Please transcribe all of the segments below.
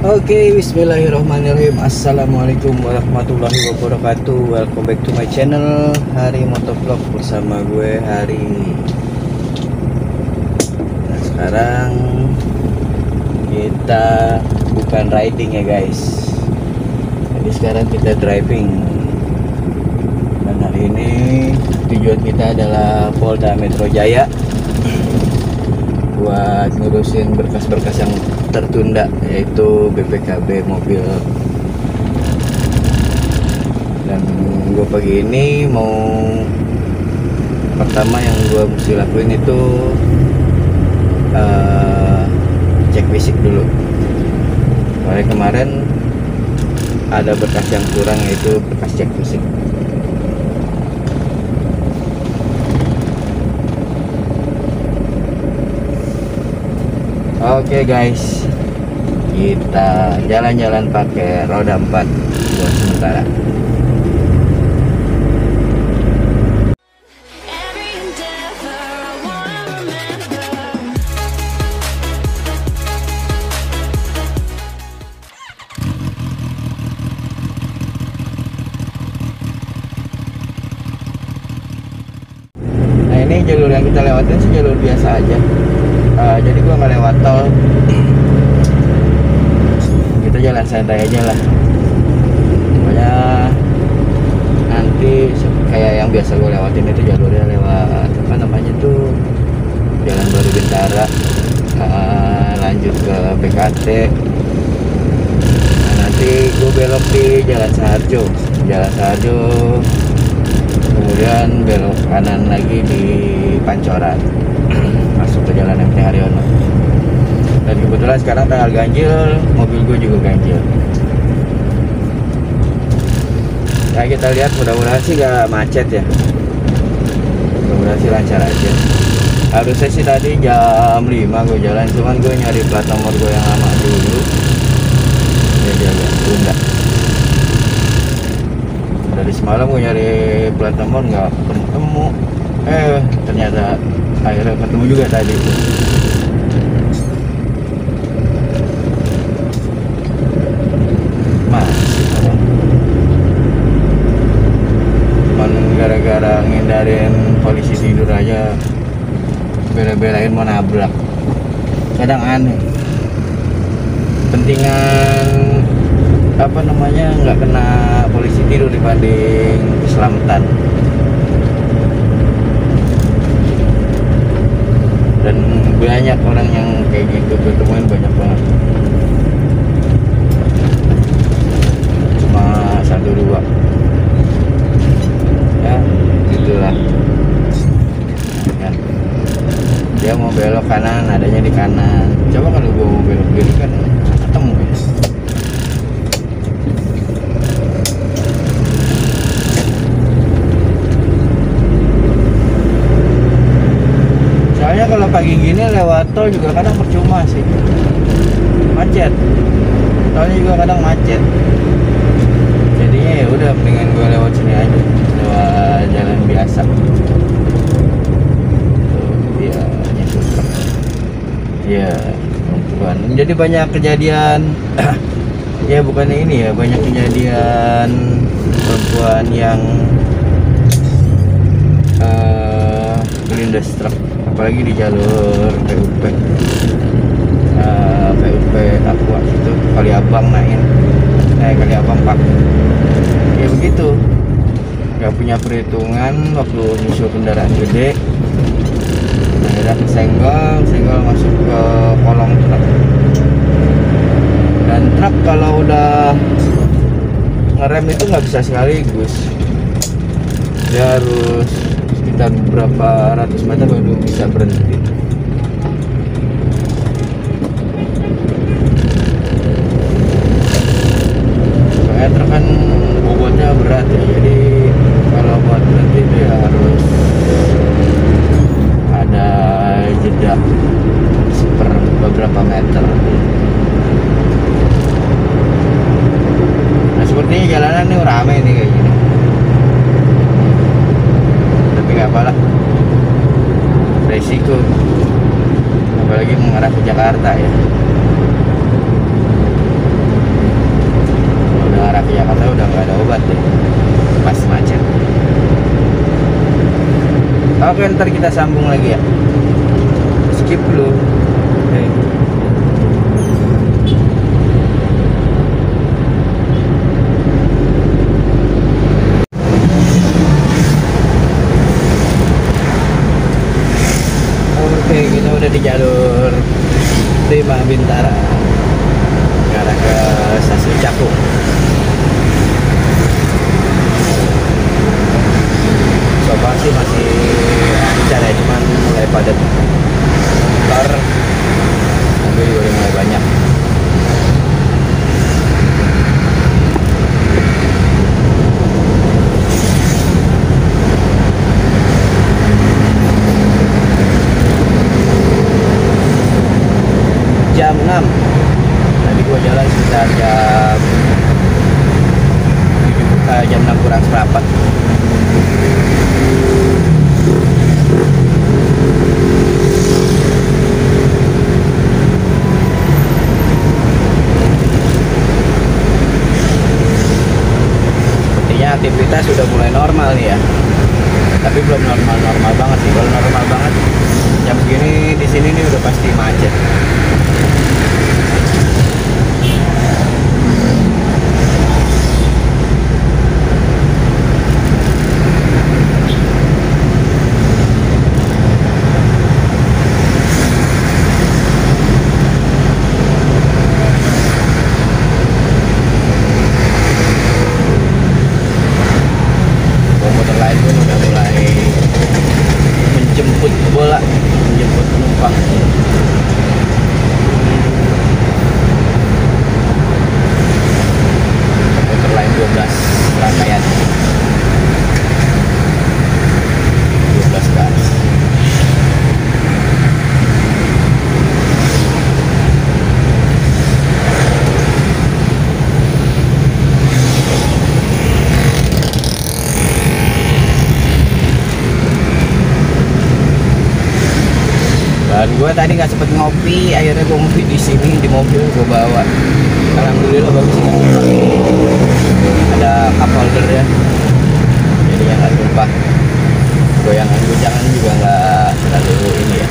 Oke, bismillahirrahmanirrahim. Assalamualaikum warahmatullahi wabarakatuh. Welcome back to my channel Hari Motovlog bersama gue Hari. Nah, sekarang kita bukan riding ya guys. Jadi sekarang kita driving. Dan hari ini tujuan kita adalah Polda Metro Jaya buat ngurusin berkas-berkas yang tertunda, yaitu BPKB mobil. Dan gue pagi ini mau, pertama yang gue mesti lakuin itu cek fisik dulu. Kemarin ada berkas yang kurang, yaitu berkas cek fisik. Oke guys, kita jalan-jalan pakai roda 4 buat sementara. Nah, ini jalur yang kita lewatin sih jalur biasa aja. Jadi gua nggak lewat tol, kita jalan santai aja lah. Pokoknya nanti kayak yang biasa gue lewatin itu jalurnya lewat apa namanya tuh, Jalan Baru Bintara, lanjut ke BKT. Nah, nanti gue belok di Jalan Saharjo, kemudian belok kanan lagi di Pancoran, masuk ke Jalan MT Haryono. Dan kebetulan sekarang tanggal ganjil, mobil gue juga ganjil. Nah, kita lihat, mudah-mudahan sih gak macet ya, mudah-mudahan sih lancar aja. Harusnya sih tadi jam 5 gue jalan, cuman gue nyari plat nomor gue yang lama dulu, jadi agak tunda. Dari semalam gue nyari plat nomor nggak ketemu, ternyata akhirnya ketemu juga tadi. Cuman gara-gara ngindarin polisi tidur aja bela-belain mau nabrak. Kadang aneh, pentingan apa namanya nggak kena polisi tidur dibanding keselamatan. Dan banyak orang yang kayak gitu, gue temuin banyak banget. Cuma 1-2 ya, gitulah ya. Dia mau belok kanan, adanya di kanan. Coba kalau gue mau belok kiri kan ketemu ya. Soalnya kalau pagi gini lewat tol juga kadang percuma sih, macet. Tolnya juga kadang macet. Jadinya ya udah, mendingan gue lewat sini aja, lewat jalan biasa. Dia nyusul truk. Iya, perempuan. Jadi banyak kejadian. Ya bukannya ini ya, banyak kejadian perempuan yang melindas truk, apalagi di jalur PUP Aqua itu, Kaliabang Kaliabang Pak. Ya begitu, nggak punya perhitungan waktu nyusul kendaraan gede, akhirnya senggol masuk ke kolong truk. Dan truk kalau udah ngerem itu nggak bisa sekaligus, dia harus sekitar berapa ratus meter baru bisa berhenti. Soalnya truk kan bobotnya berat ya, jadi kalau buat berhenti itu ya harus ada jeda beberapa meter. Nah, sepertinya jalanan nih rame nih kayak gini, tapi nggak apalah, resiko. ntar kita sambung lagi ya. Skip dulu. Oke. Oke, kita udah di jalur 5 Bintara arah ke stasiun Cakung. So far sih masih lancar ya, cuman mulai padat motor, mobil juga udah mulai banyak. Jam 6 tadi gua jalan sekitar jam 6 kurang seperempat. Sepertinya aktivitas sudah mulai normal nih ya, tapi belum normal banget sih. Kalau normal banget jam segini di sini nih udah pasti macet. Komuter lain pun udah mulai menjemput bola, menjemput penumpang. Komuter lain 12 rangkaian, 12 garis. Dan gue tadi nggak sempet ngopi, akhirnya gue ngopi di sini di mobil gue bawa. Alhamdulillah bagus sih. Ada cup holder ya, jadi yang nggak tumpah. Goyangan guncangan juga nggak terlalu ini ya.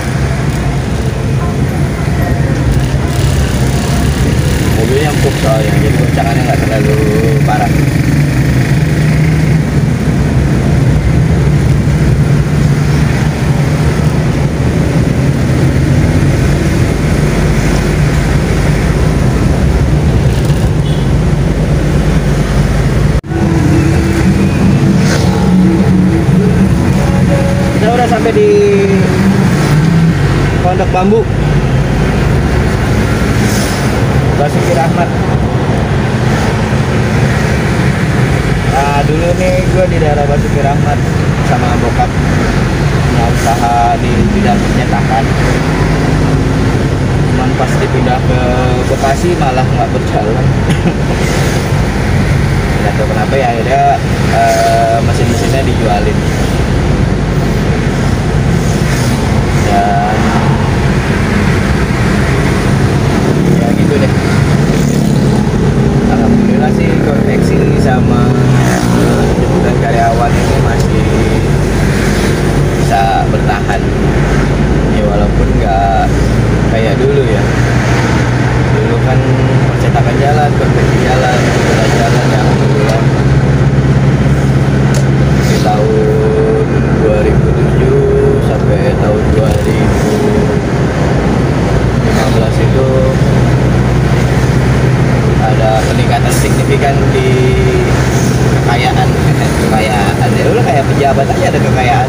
Mobilnya empuk soalnya, jadi guncangannya nggak terlalu parah. Sampai di Pondok Bambu, Basuki Rahmat. Nah dulu nih gue di daerah Basuki Rahmat sama bokap punya usaha di bidang percetakan. Cuman pas dipindah ke Bekasi malah nggak berjalan. Nggak tahu kenapa ya, akhirnya mesin-mesinnya dijualin. Dan ya gitu deh. Alhamdulillah sih konveksi sama jemputan karyawan ini masih bisa bertahan ya, walaupun nggak kayak dulu ya. Dulu kan percetakan jalan, konveksi jalan, jalan yang alhamdulillah di tahun 2007 sampai tahun 2015 itu ada peningkatan signifikan di kekayaan. Kekayaan ya udah kayak pejabat aja ada kekayaan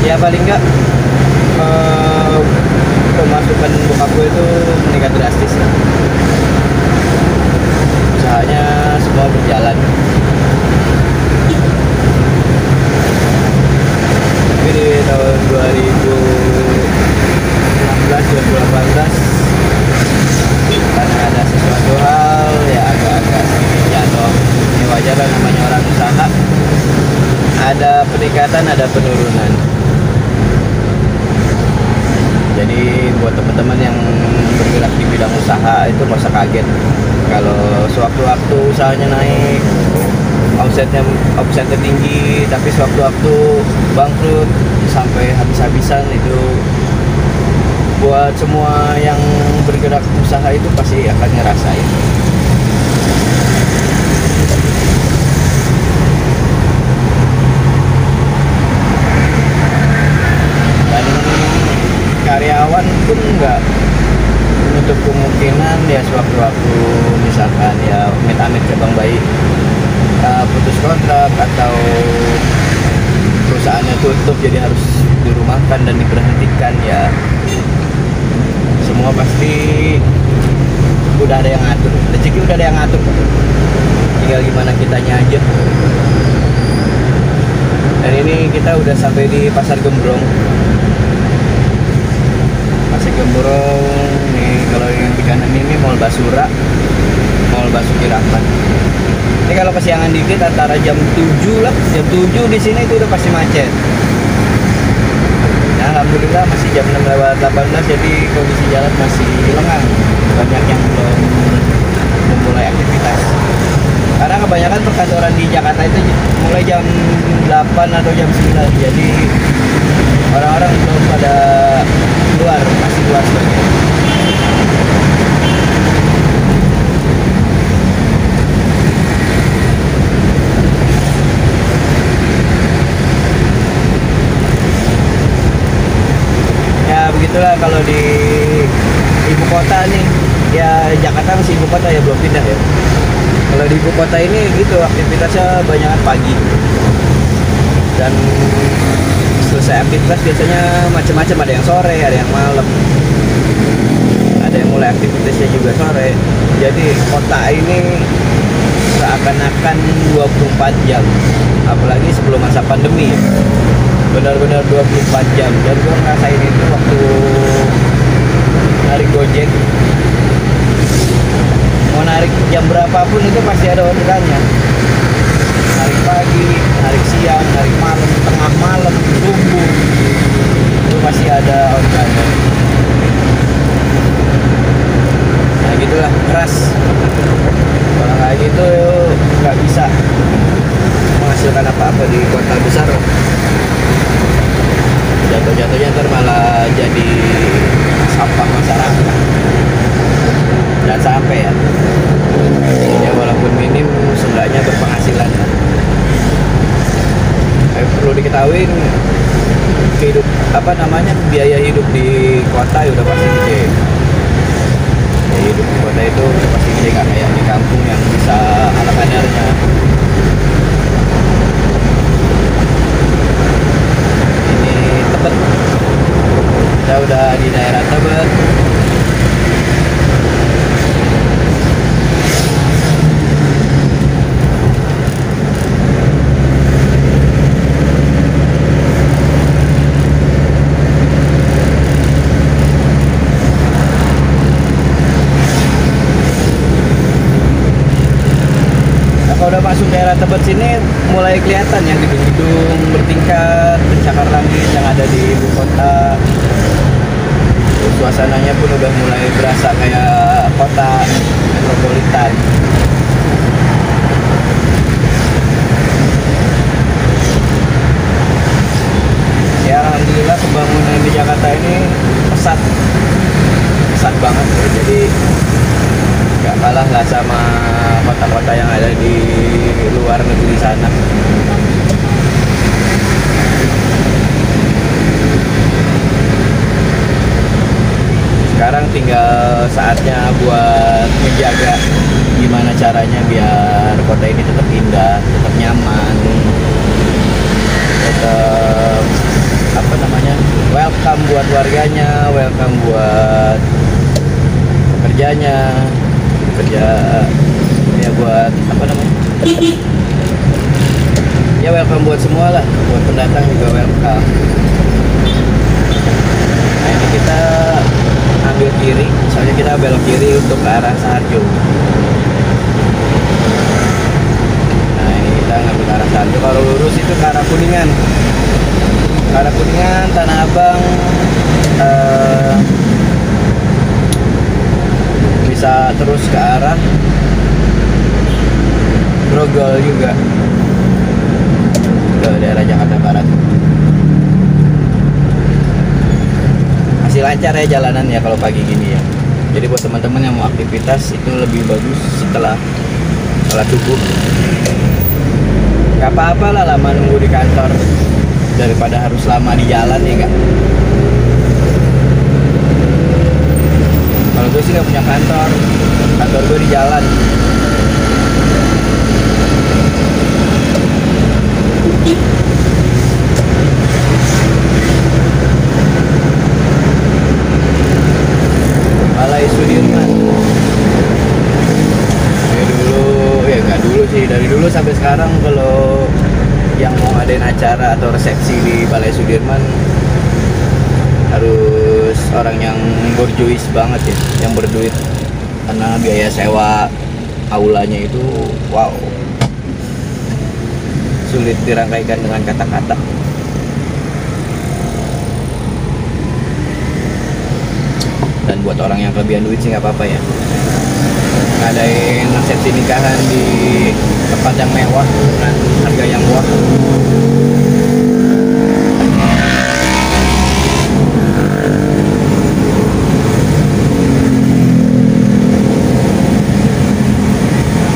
ya, paling enggak pemasukan bokap gue itu meningkat drastis ya. Usahanya semua berjalan. Tapi di tahun 2016-2018 karena ada sesuatu hal ya agak-agak sedikit jatuh. Ini wajar lah, namanya orang usaha. Ada peningkatan, ada penurunan. Jadi buat teman-teman yang bergerak di bidang usaha itu nggak usah kaget kalau sewaktu-waktu usahanya naik, omset omsetnya tinggi, tapi sewaktu-waktu bangkrut sampai habis-habisan. Itu buat semua yang bergerak usaha itu pasti akan ngerasain. Dan karyawan pun nggak menutup kemungkinan ya sewaktu-waktu misalkan ya amit-amit cabang bayi putus kontrak atau perusahaannya tutup jadi harus dirumahkan dan diberhentikan, ya semua pasti udah ada yang ngatur, rezeki udah ada yang ngatur, tinggal gimana kitanya aja. Dan ini kita udah sampai di Pasar Gembrong. Pasar Gembrong nih, kalau yang di kanan ini Mall Basura, Mall Basuki Rahmat. Ini kalau kesiangan dikit antara jam 7 lah, jam 7 di sini itu udah pasti macet. Nah, alhamdulillah masih jam 6:18, jadi kondisi jalan masih lengang. Banyak yang belum memulai aktivitas. Karena kebanyakan perkantoran di Jakarta itu mulai jam 8 atau jam 9. Jadi orang-orang belum pada keluar, masih keluar sebagian. Begitulah kalau di ibu kota nih, ya Jakarta masih ibu kota ya, belum pindah ya. Kalau di ibu kota ini gitu aktivitasnya banyak pagi, dan selesai aktivitas biasanya macam-macam, ada yang sore, ada yang malam, ada yang mulai aktivitasnya juga sore. Jadi kota ini seakan-akan 24 jam, apalagi sebelum masa pandemi ya. Benar-benar 24 jam. Dan gue ngerasain itu waktu narik Gojek, mau narik jam berapapun itu pasti ada orderannya. Narik pagi, narik siang, narik malam, tengah malam, subuh, itu pasti ada orderannya. Nah gitulah, keras. Kalau kayak gitu nggak bisa menghasilkan apa-apa di kota besar. Jatuh-jatuhnya ntar malah jadi sampah masyarakat. Dan sampai ya walaupun minim, seenggaknya berpenghasilan. Perlu diketahui hidup biaya hidup di kota ya udah pasti gede. Biaya hidup di kota itu udah pasti gede, nggak kayak di kampung yang bisa ala kadarnya. Tebet, kita udah di daerah Tebet. Nah, kalau udah masuk daerah Tebet sini mulai kelihatan yang gedung-gedung bertingkat pencakar langit yang ada di ibu kota. Suasananya pun udah mulai berasa kayak kota metropolitan. Ya alhamdulillah pembangunan di Jakarta ini pesat banget ya. Jadi nggak kalah lah sama kota-kota yang ada di luar negeri sana. Sekarang tinggal saatnya buat menjaga gimana caranya biar kota ini tetap indah, tetap nyaman, tetap welcome buat warganya, welcome buat pekerjanya, ya buat ya welcome buat semua lah, buat pendatang juga welcome. Nah ini kita ambil kiri, soalnya kita belok kiri untuk ke arah Saharjo. Nah ini kita ngambil ke arah Saharjo. Kalau lurus itu ke arah Kuningan, Tanah Abang, bisa terus ke arah Grogol juga. ke daerah Jakarta Barat. Masih lancar ya jalanan ya kalau pagi gini ya. Jadi buat teman-teman yang mau aktivitas itu lebih bagus setelah sholat subuh. Gak apa-apa lah lama nunggu di kantor daripada harus lama di jalan ya enggak. Kalau gue sih gak punya kantor gue di jalan. Balai Sudirman. Dari dulu sampai sekarang kalau yang mau ngadain acara atau resepsi di Balai Sudirman harus orang yang borjuis banget ya, yang berduit, karena biaya sewa aulanya itu wow, sulit dirangkaikan dengan kata-kata. Dan buat orang yang kelebihan duit sih nggak apa-apa ya, ngadain resepsi nikahan di tempat yang mewah dengan harga yang murah.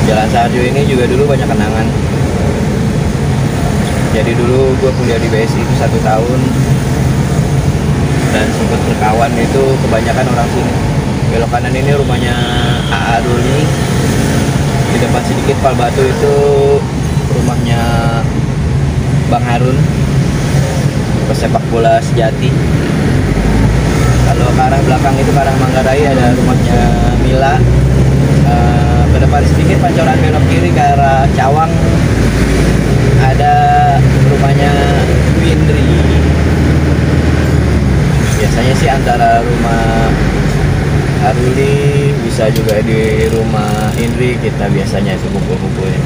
Jalan Sarjo ini juga dulu banyak kenangan. Jadi dulu gue kuliah di BSI itu 1 tahun dan sempat berkawan itu kebanyakan orang sini. Belok kanan ini rumahnya AA Ruli, di depan sedikit Pal Batu itu rumahnya Bang Harun, pesepak bola sejati. Kalau ke arah belakang itu ke arah Manggarai ada rumahnya Mila. Ke depan sedikit pancoran belok kiri ke arah Cawang ada rumahnya Windri. Biasanya sih antara rumah Aruli bisa juga di rumah Indri, kita biasanya itu kumpul-kumpulnya.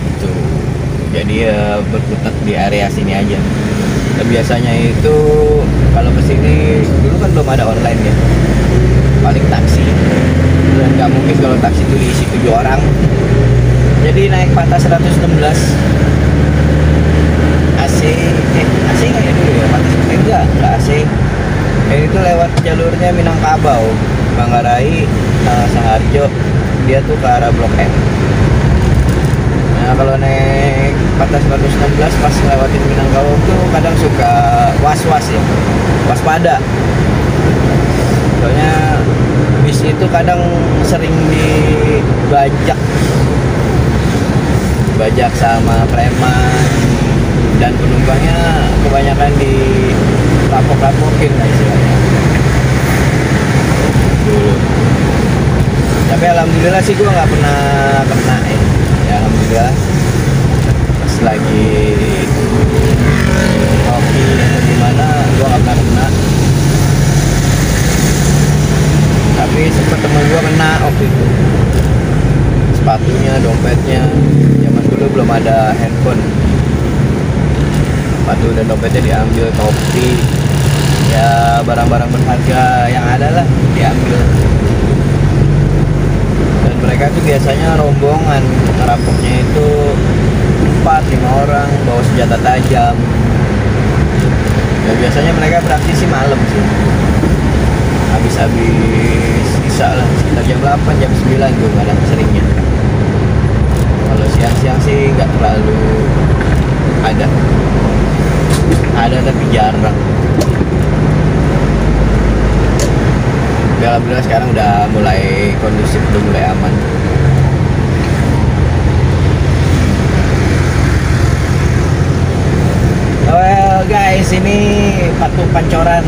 Itu jadi ya berkutat di area sini aja. Dan biasanya itu kalau kesini dulu kan belum ada online ya, paling taksi, dan nggak mungkin kalau taksi itu diisi 7 orang. Jadi naik Patah 116 AC nggak ya dulu ya, enggak AC. Ini tuh lewat jalurnya Minangkabau, Manggarai, Saharjo, dia tuh ke arah Blok M. Nah kalau naik Patah 116 pas lewatin Minangkabau tuh kadang suka was-was ya, waspada. Soalnya bis itu kadang sering dibajak sama preman, dan penumpangnya kebanyakan di rapok-rapokin lah istilahnya dulu. Tapi alhamdulillah sih gue nggak pernah kena ya, alhamdulillah. Pas lagi hoki atau gimana gue nggak pernah kena. Tapi sempet temen gue kena waktu itu, sepatunya, dompetnya. Zaman dulu belum ada handphone, sepatu dan dompetnya diambil, topi, ya barang-barang berharga yang ada lah diambil. Dan mereka tuh biasanya rombongan, ngerampoknya itu 4-5 orang bawa senjata tajam. Ya biasanya mereka beraksi sih malam sih, habis isa lah, sekitar jam 8, jam 9 tuh kadang seringnya. Kalau siang-siang sih nggak terlalu ada tapi jarang. Ya, alhamdulillah sekarang udah mulai kondusif, udah mulai aman. Well guys, ini Patung Pancoran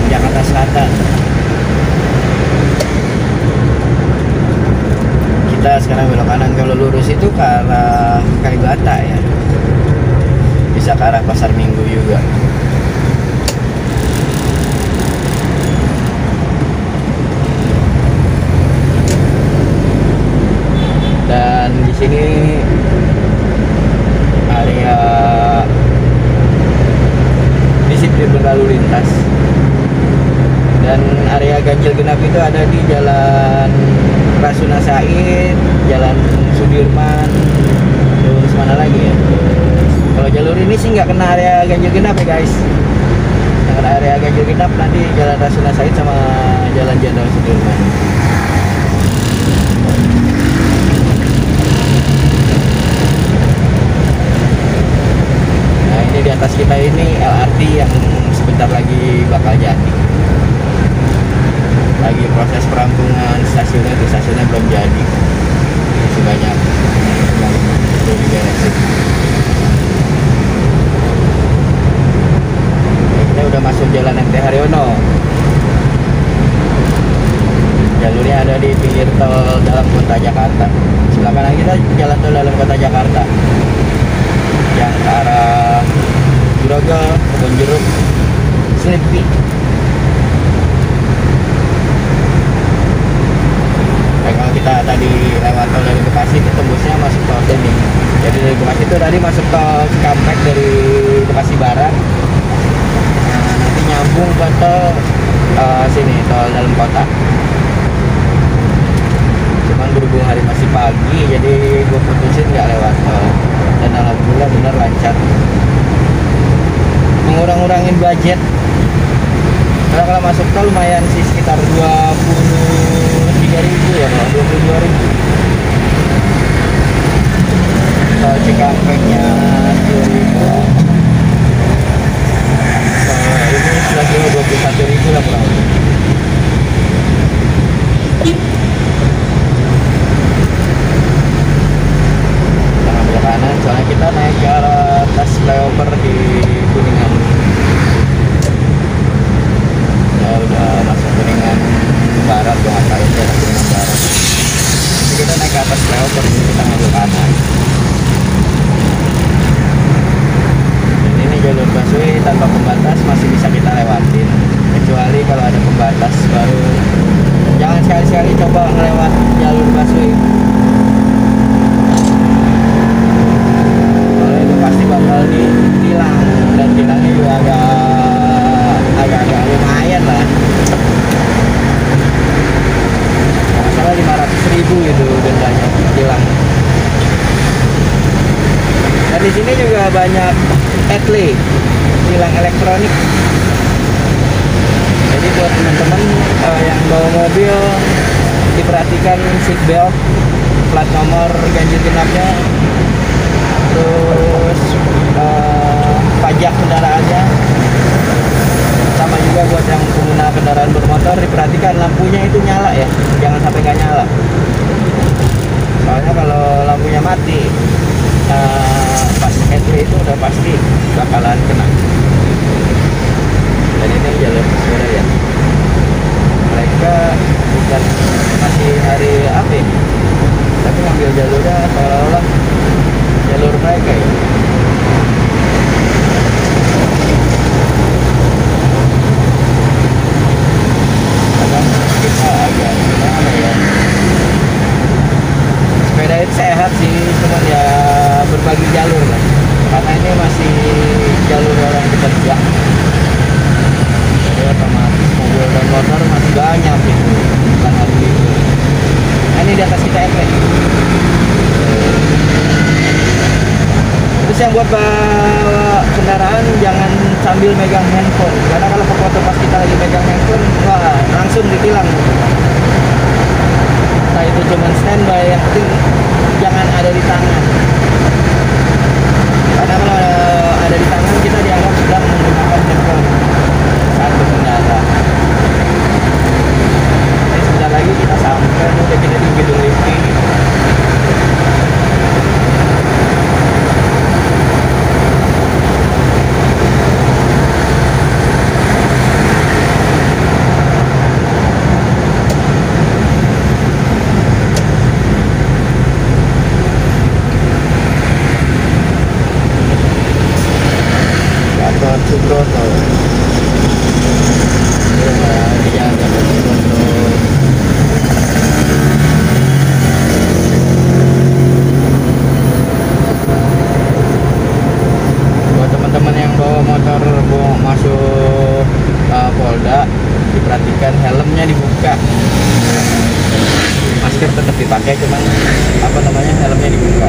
Jakarta Selatan. Kita sekarang belok kanan, kalau lurus itu ke arah Kalibata ya, bisa ke arah Pasar Minggu juga. Dan di sini area disiplin berlalu lintas, dan area ganjil genap itu ada di Jalan Rasuna Said, Jalan Sudirman, terus mana lagi ya? Kalau jalur ini sih nggak kena area ganjil genap ya guys. Yang kena area ganjil genap nanti Jalan Rasuna Said sama Jalan Jenderal Sudirman. Nah ini di atas kita ini LRT yang sebentar lagi bakal jadi. Lagi proses perampungan stasiunnya, itu stasiunnya belum jadi, masih banyak yang perlu diberesin. Kita udah masuk Jalan MT Haryono. Jalurnya ada di pinggir tol dalam kota Jakarta. Sebelah kanan kita jalan tol dalam kota Jakarta yang ke arah Grogol, Kebonjeruk, Selipi. Kalau kita tadi lewat tol dari Bekasi itu tembusnya masuk tol sini. Jadi dari Bekasi itu tadi masuk tol Cikampek dari Bekasi Barat. Nah, nanti nyambung ke tol sini, tol dalam kota. Cuman berhubung hari masih pagi, jadi gue putusin nggak lewat tol. Dan alhamdulillah benar lancar. Mengurang-urangin budget. Karena kalau masuk tol lumayan sih, sekitar 23.000 ya, 22.000. Tol Cikampeknya 2.000. Ini sudah 21.000 lah kurang lebih. Jangan belok kanan, soalnya kita naik ke arah atas flyover di Kuningan. Ya udah masuk Kuningan Barat, gua ngapain ya Kuningan Barat. Jadi kita naik ke atas flyover, kita ngambil kanan. Dan ini jalur busway tanpa pembatas masih bisa kita lewatin, kecuali kalau ada pembatas baru. Jangan sekali-sekali coba ngelewat jalur busway. Kalau itu pasti bakal ditilang, dan tilangnya juga agak lumayan lah. Masalah 500.000 gitu dendanya tilang. Dan di sini juga banyak etle, tilang elektronik. Jadi buat teman-teman yang bawa mobil, diperhatikan seat belt, plat nomor ganjil genapnya, terus pajak kendaraannya. Sama juga buat yang pengguna kendaraan bermotor, diperhatikan lampunya itu nyala ya, jangan sampai nggak nyala. Soalnya kalau lampunya mati, pas entry itu udah pasti bakalan kena. Dan ini jalur sepeda ya. Mereka bukan masih hari apa ya, tapi ngambil jalurnya seolah-olah jalur mereka ya. Kita agak gimana ya, sepeda itu sehat sih, cuman ya berbagi jalur lah, karena ini masih jalur orang bekerja, jadi otomatis mobil dan motor masih banyak gitu, bukan hari libur. Nah, ini di atas kita efek. Terus yang buat bawa kendaraan jangan sambil megang handphone, karena kalau foto pas kita lagi megang handphone, wah langsung ditilang. Nah itu cuma standby, yang penting jangan ada di tangan. Karena kalau ada di tangan kita dianggap sedang menggunakan handphone saat berkendara. Ini sebentar lagi kita sampai, udah kita di gedung Lipi. Subroto. dibuka, masker tetap dipakai, cuman apa namanya, helmnya dibuka.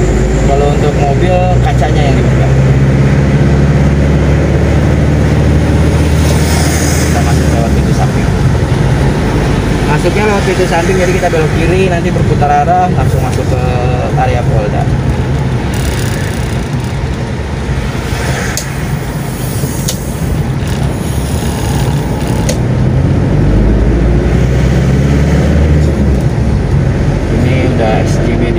Kalau untuk mobil kacanya yang dibuka. Kita masuk lewat pintu samping. Masuknya lewat pintu samping, jadi kita belok kiri, nanti berputar arah langsung masuk ke area Polda. Ini udah SCBD.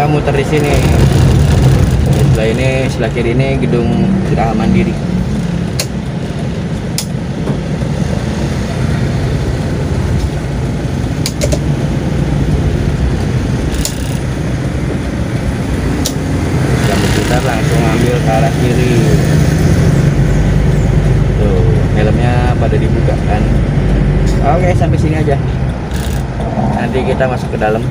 Muter di sini. Sebelah ini, sebelah kiri ini gedung Geraha Mandiri. Yang berputar langsung ambil ke arah kiri. Tuh, helmnya pada dibuka kan. Oke, sampai sini aja. Nanti kita masuk ke dalam.